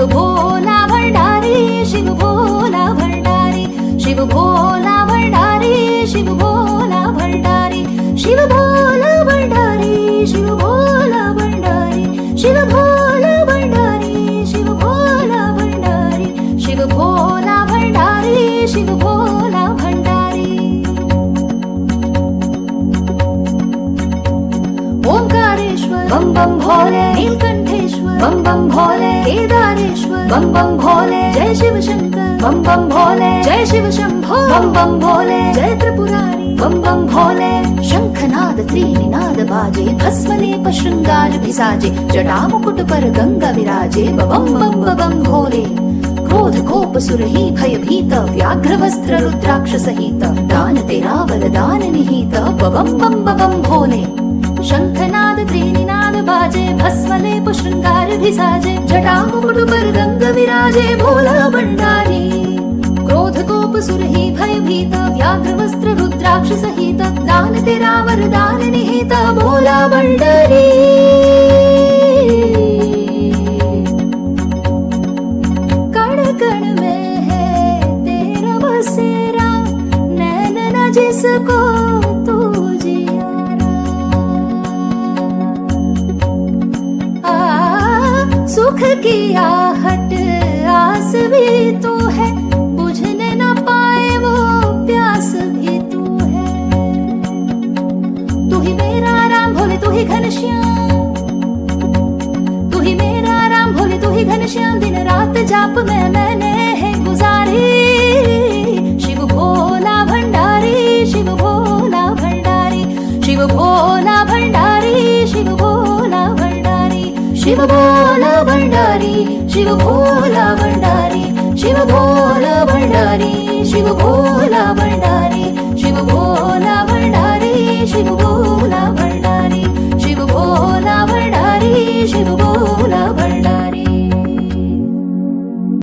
शिव भोला भंडारी शिव भोला भंडारी शिव भोला भंडारी शिव भोला भंडारी शिव भोला भंडारी शिव भोला भंडारी शिव भोला भंडारी शिव भोला भंडारी शिव भोला भंडारी शिव भोला भंडारी ओंकारेश्वर बम बम भोले नीलकंठेश्वर बम बम भोले केदारेश्वर बम बम भोले जय शिव शंकर बम बम भोले जय शिव शंभो बम बम भोले जय त्रिपुरारी बम बम भोले शंखनाद त्रिनिनाद बाजे भस्मलेप श्रृंगार भिसाजे जटा मुकुट पर गंगा विराजे बम बम बम भोले क्रोध कोप सुरही भय भीत व्याघ्र वस्त्र रुद्राक्ष सहित दान तेरा वरदान निहित बम बम बम भोले शंखनाद त्रिनिनाद बाजे भस्मलेप श्रृंगार भिसाजे जटा मुकुट पर गंग विराजे भोला भंडारी क्रोध कोप सुरही भय भीत व्याघ्र वस्त्र रुद्राक्ष सहित दान तेरा वरदान निहित भोला भंडारी कण कण में है तेरा बसेरा नैन न जिसको तू सुख की आहट आस भी तू है बुझने न पाए वो प्यास भी तू है तू ही मेरा राम भोले तू ही घनश्याम तू ही मेरा राम भोले तू ही घनश्याम दिन रात जाप में मैंने है गुजारी शिव भोला भंडारी शिव भोला भंडारी शिव भोला भंडारी शिव भोला भंडारी शिव भोला भंडारी शिव भोला भंडारी शिव भोला भंडारी शिव भोला भंडारी शिव भोला भंडारी शिव